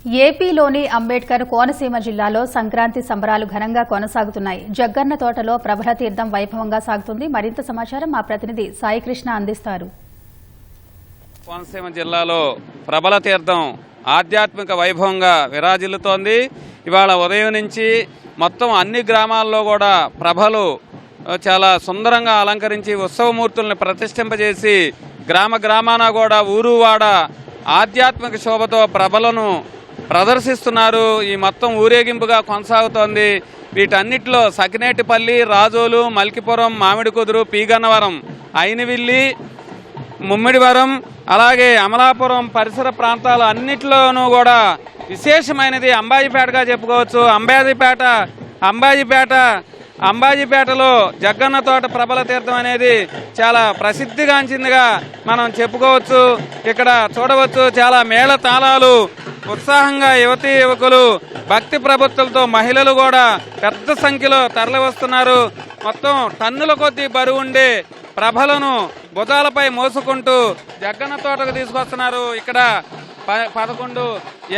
ఏపీలోని అంబేద్కర్ కోనసీమ జిల్లాలో సంక్రాంతి సంబరాలు ఘనంగా కొనసాగుతున్నాయి. జగ్గన్న తోటలో ప్రభల తీర్థం వైభవంగా సాగుతుంది. మరింత సమాచారం మా ప్రతినిధి సాయికృష్ణ అందిస్తారు. కోనసీమ జిల్లాలో ప్రభల తీర్థం ఆధ్యాత్మిక వైభవంగా విరాజిల్లుతోంది. ఇవాళ ఉదయం నుంచి మొత్తం అన్ని గ్రామాల్లో కూడా ప్రభలు చాలా సుందరంగా అలంకరించి ఉత్సవమూర్తుల్ని ప్రతిష్ఠింపజేసి గ్రామ గ్రామాన కూడా ఊరు వాడ ఆధ్యాత్మిక శోభతో ప్రభలను ప్రదర్శిస్తున్నారు. ఈ మొత్తం ఊరేగింపుగా కొనసాగుతోంది. వీటన్నిటిలో సకినేటిపల్లి, రాజోలు, మల్కిపురం, మామిడికుదురు, పీగన్నవరం, అయినవిల్లి, ముమ్మిడివరం, అలాగే అమలాపురం పరిసర ప్రాంతాలు అన్నిటిలోనూ కూడా విశేషమైనది అంబాజీపేటగా చెప్పుకోవచ్చు. అంబాజీపేటలో జగ్గన్న తోట ప్రభల తీర్థం అనేది చాలా ప్రసిద్ధిగాంచిందిగా మనం చెప్పుకోవచ్చు. ఇక్కడ చూడవచ్చు చాలా మేళ తాళాలు, ఉత్సాహంగా యువతీ యువకులు, భక్తి ప్రభుత్వాలతో మహిళలు కూడా పెద్ద సంఖ్యలో తరలి వస్తున్నారు. మొత్తం టన్నుల కొద్దీ బరువుండే ప్రభలను భుజాలపై మోసుకుంటూ జగ్గన్న తోటకు తీసుకొస్తున్నారు. ఇక్కడ 11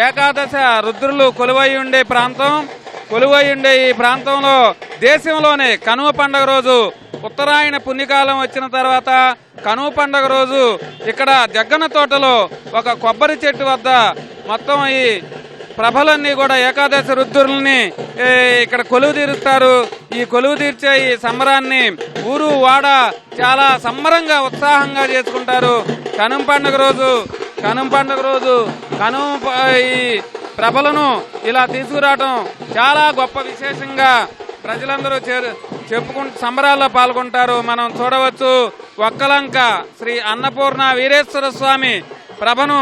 ఏకాదశ రుద్రులు కొలువై ఉండే ఈ ప్రాంతంలో దేశంలోనే కనుమ పండుగ రోజు ఉత్తరాయణ పుణ్యకాలం వచ్చిన తర్వాత కనుమ పండుగ రోజు ఇక్కడ జగ్గన్న తోటలో ఒక కొబ్బరి చెట్టు వద్ద మొత్తం ఈ ప్రభలన్నీ కూడా ఏకాదశ రుద్రుల్ని ఇక్కడ కొలువు తీరుస్తారు. ఈ కొలువు తీర్చే ఈ సంబరాన్ని ఊరు వాడ చాలా సంబరంగా ఉత్సాహంగా చేసుకుంటారు. కనుమ పండుగ రోజు ఈ ప్రభలను ఇలా తీసుకురావడం చాలా గొప్ప విశేషంగా ప్రజలందరూ సంబరాల్లో పాల్గొంటారు. మనం చూడవచ్చు ఒక్కలంక శ్రీ అన్నపూర్ణ వీరేశ్వర స్వామి ప్రభను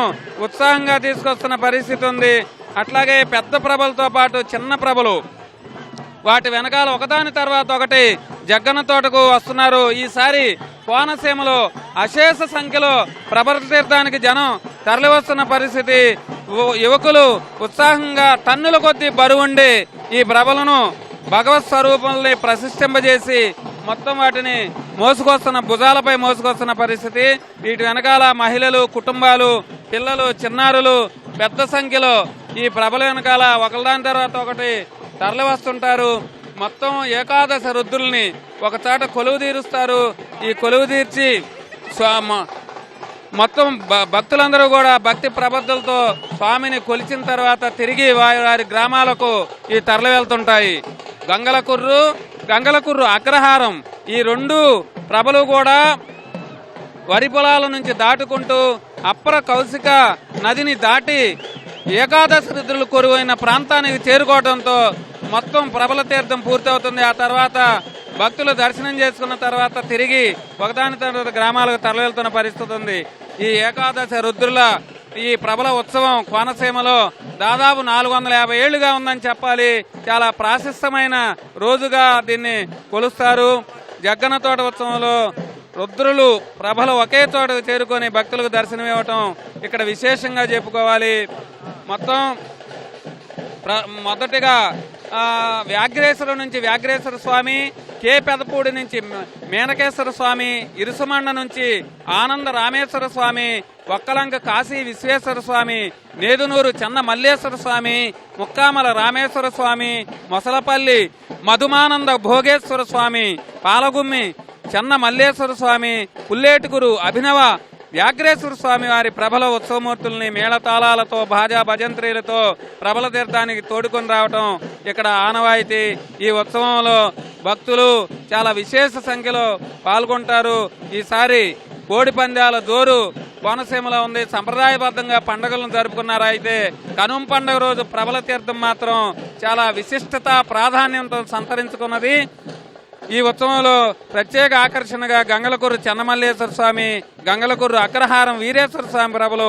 ఉత్సాహంగా తీసుకొస్తున్న పరిస్థితి ఉంది. అట్లాగే పెద్ద ప్రభలతో పాటు చిన్న ప్రభలు వాటి వెనకాల ఒకదాని తర్వాత ఒకటి జగ్గన్న తోటకు వస్తున్నారు. ఈసారి కోనసీమలో అశేష సంఖ్యలో ప్రభల తీర్థానికి జనం తరలివస్తున్న పరిస్థితి. యువకులు ఉత్సాహంగా టన్నుల కొద్దీ బరువుండి ఈ ప్రభలను భగవత్ స్వరూపాలని ప్రతిష్ఠింపజేసి మొత్తం వాటిని భుజాలపై మోసుకొస్తున్న పరిస్థితి. వీటి వెనకాల మహిళలు, కుటుంబాలు, పిల్లలు, చిన్నారులు పెద్ద సంఖ్యలో ఈ ప్రభల వెనకాల ఒకదాని తర్వాత ఒకటి తరలి వస్తుంటారు. మొత్తం ఏకాదశ రుద్రుల్ని ఒకచోట కొలువు తీరుస్తారు. ఈ కొలువు తీర్చి మొత్తం భక్తులందరూ కూడా భక్తి ప్రబద్ధులతో స్వామిని కొలిచిన తర్వాత తిరిగి వారి గ్రామాలకు ఈ తరలి వెళ్తుంటాయి. గంగలకుర్రు, అగ్రహారం ఈ 2 ప్రభలు కూడా వరి పొలాల నుంచి దాటుకుంటూ అప్పర కౌశిక నదిని దాటి ఏకాదశ రుద్రులు కొరువైన ప్రాంతానికి చేరుకోవడంతో మొత్తం ప్రభల తీర్థం పూర్తవుతుంది. ఆ తర్వాత భక్తులు దర్శనం చేసుకున్న తర్వాత తిరిగి ఒకదాని తర్వాత గ్రామాలకు తరలివెళ్తున్న పరిస్థితి ఉంది. ఈ ఏకాదశ రుద్రుల ఈ ప్రభల ఉత్సవం కోనసీమలో దాదాపు 450 ఏళ్లుగా ఉందని చెప్పాలి. చాలా ప్రాశస్త్యమైన రోజుగా దీన్ని కొలుస్తారు. జగ్గన్న తోట ఉత్సవంలో రుద్రులు ప్రభలు ఒకే చోట చేరుకొని భక్తులకు దర్శనం ఇవ్వటం ఇక్కడ విశేషంగా చెప్పుకోవాలి. మొదటిగా వ్యాఘ్రేశ్వరం నుంచి వ్యాఘ్రేశ్వర స్వామి, కే పెదపూడి నుంచి మేనకేశ్వర స్వామి, ఇరుసుమండ నుంచి ఆనంద రామేశ్వర స్వామి, ఒక్కలంక కాశీ విశ్వేశ్వర స్వామి, నేదునూరు చెన్న మల్లేశ్వర స్వామి, ముక్కామల రామేశ్వర స్వామి, మొసలపల్లి మధుమానంద భోగేశ్వర స్వామి, పాలగుమ్మి చెన్న మల్లేశ్వర స్వామి, పుల్లేటుగురు అభినవ వ్యాఘ్రేశ్వర స్వామి వారి ప్రభల ఉత్సవమూర్తుల్ని మేళతాళాలతో భాజా భజంత్రీలతో ప్రభల తీర్థానికి తోడుకొని రావటం ఇక్కడ ఆనవాయితీ. ఈ ఉత్సవంలో భక్తులు చాలా విశేష సంఖ్యలో పాల్గొంటారు. ఈసారి కోడి పందాల జోరు కోనసీమలో ఉంది. సంప్రదాయబద్ధంగా పండుగలను జరుపుకున్నారు. అయితే కనుమ పండుగ రోజు ప్రభల తీర్థం మాత్రం చాలా విశిష్టత, ప్రాధాన్యంతో సంతరించుకున్నది. ఈ ఉత్సవంలో ప్రత్యేక ఆకర్షణగా గంగలకుర్రు చెన్నమల్లేశ్వర స్వామి, గంగలకుర్రు అగ్రహారం వీరేశ్వర స్వామి ప్రభలు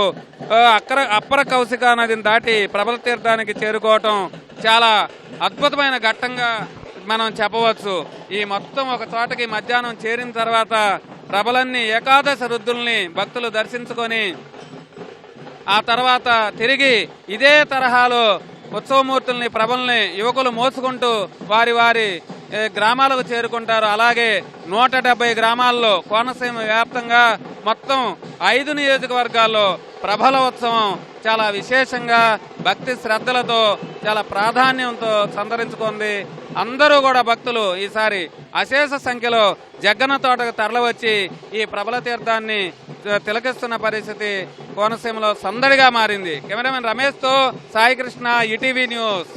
అప్పర కౌశిక నదిని దాటి ప్రభల తీర్థానికి చేరుకోవటం చాలా అద్భుతమైన ఘట్టంగా మనం చెప్పవచ్చు. ఈ మొత్తం ఒక చోటకి మధ్యాహ్నం చేరిన తర్వాత ప్రభలన్నీ ఏకాదశ రుద్రుల్ని భక్తులు దర్శించుకొని ఆ తర్వాత తిరిగి ఇదే తరహాలో ఉత్సవమూర్తుల్ని ప్రభల్ని యువకులు మోసుకుంటూ వారి గ్రామాలకు చేరుకుంటారు. అలాగే 170 గ్రామాల్లో కోనసీమ వ్యాప్తంగా మొత్తం 5 నియోజకవర్గాల్లో ప్రభల ఉత్సవం చాలా విశేషంగా భక్తి శ్రద్ధలతో చాలా ప్రాధాన్యంతో సంతరించుకుంది. అందరూ కూడా భక్తులు ఈసారి అశేష సంఖ్యలో జగ్గన్న తోటకు తరలివచ్చి ఈ ప్రభల తీర్థాన్ని తిలకిస్తున్న పరిస్థితి కోనసీమలో సందడిగా మారింది. కెమెరామెన్ రమేష్తో సాయి కృష్ణ, ఈటీవీ న్యూస్.